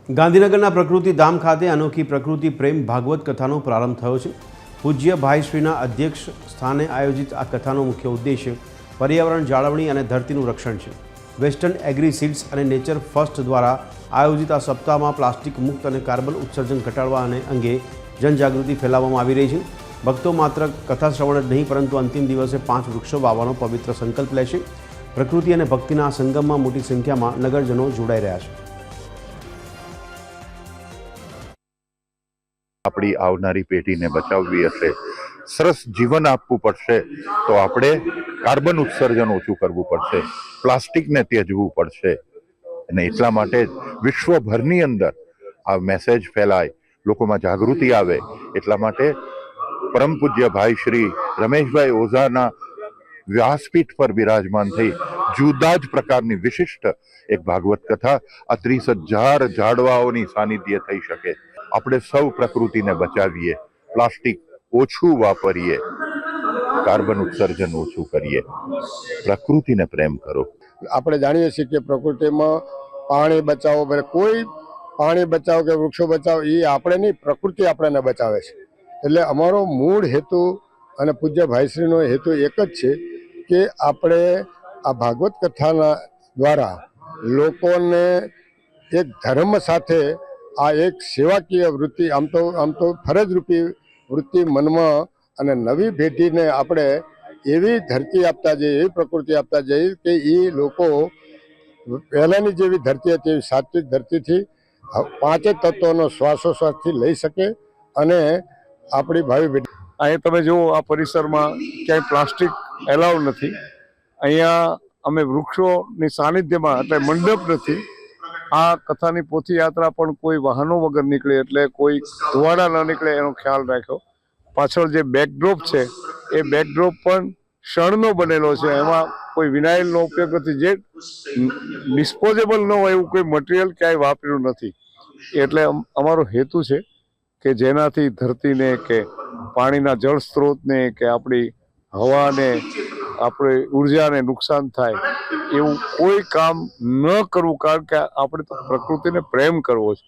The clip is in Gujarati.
ગાંધીનગરના પ્રકૃતિ ધામ ખાતે અનોખી પ્રકૃતિ પ્રેમ ભાગવત કથાનો પ્રારંભ થયો છે। પૂજ્ય ભાઈશ્રીના અધ્યક્ષ સ્થાને આયોજિત આ કથાનો મુખ્ય ઉદ્દેશ્ય પર્યાવરણ જાળવણી અને ધરતીનું રક્ષણ છે। વેસ્ટર્ન એગ્રી સીડ્સ અને નેચર ફર્સ્ટ દ્વારા આયોજિત આ સપ્તાહમાં પ્લાસ્ટિક મુક્ત અને કાર્બન ઉત્સર્જન ઘટાડવા અંગે જનજાગૃતિ ફેલાવવામાં આવી રહી છે। ભક્તો માત્ર કથા શ્રવણ જ નહીં પરંતુ અંતિમ દિવસે 5 વૃક્ષો વાવવાનો પવિત્ર સંકલ્પ લેશે। પ્રકૃતિ અને ભક્તિના આ સંગમમાં મોટી સંખ્યામાં નગરજનો જોડાઈ રહ્યા છે। આપણી આવનારી પેઢીને બચાવવી હશે, સરસ જીવન આપવું પડશે તો આપણે કાર્બન ઉત્સર્જન ઓછું કરવું પડશે, પ્લાસ્ટિકને ત્યજવું પડશે। અને એટલા માટે જ વિશ્વભરની અંદર આ મેસેજ ફેલાય, લોકોમાં જાગૃતિ આવે, એટલા માટે પરમ પૂજ્ય ભાઈ શ્રી રમેશભાઈ ઓઝાના વ્યાસપીઠ પર બિરાજમાન થઈ જુદા જ પ્રકારની વિશિષ્ટ એક ભાગવત કથા આ 30,000 ઝાડવાઓની સાનિધ્ય થઈ શકે। આપણે સૌ પ્રકૃતિને બચાવીએ, પ્લાસ્ટિક ઓછું વાપરીએ, કાર્બન ઉત્સર્જન ઓછું કરીએ, પ્રકૃતિને પ્રેમ કરો। આપણે જાણીએ છીએ કે પ્રકૃતિમાં પાણી બચાવો, કોઈ પાણી બચાવો કે વૃક્ષો બચાવો એ આપણે નહીં, પ્રકૃતિ આપણને બચાવે છે। એટલે અમારો મૂળ હેતુ અને પૂજ્ય ભાઈશ્રીનો હેતુ એક જ છે કે આપણે આ ભાગવત કથાના દ્વારા લોકોને એક ધર્મ સાથે આ એક સેવાકીય વૃત્તિ આમ તો ફરજરૂપી વૃત્તિ મનમાં અને નવી પેઢીને આપણે એવી ધરતી આપતા જઈએ, એવી પ્રકૃતિ આપતા જઈએ કે એ લોકો પહેલાંની જેવી ધરતી હતી એવી સાત્વિક ધરતીથી 5 તત્વોનો શ્વાસોશ્વાસથી લઈ શકે। અને આપણી ભાવિ પેઢી અહીં તમે જુઓ, આ પરિસરમાં ક્યાંય પ્લાસ્ટિક એલાઉ નથી। અહીંયા અમે વૃક્ષોની સાનિધ્યમાં એટલે મંડપ નથી। આ કથાની પોથીયાત્રા પણ કોઈ વાહનો વગર નીકળે, એટલે કોઈ ધુવાડા ન નીકળે એનો ખ્યાલ રાખ્યો। પાછળ જે બેકડ્રોપ છે એ બેકડ્રોપ પણ શણનો બનેલો છે, એમાં કોઈ વિનાઇલનો ઉપયોગ નથી, જે ડિસ્પોઝેબલ ન હોય એવું કોઈ મટીરિયલ ક્યાંય વાપર્યું નથી। એટલે અમારો હેતુ છે કે જેનાથી ધરતીને કે પાણીના જળ સ્ત્રોતને કે આપણી હવાને, આપણી ઉર્જાને નુકસાન થાય એવું કોઈ કામ ન કરવું, કારણ કે આપણે તો પ્રકૃતિને પ્રેમ કરવો છે।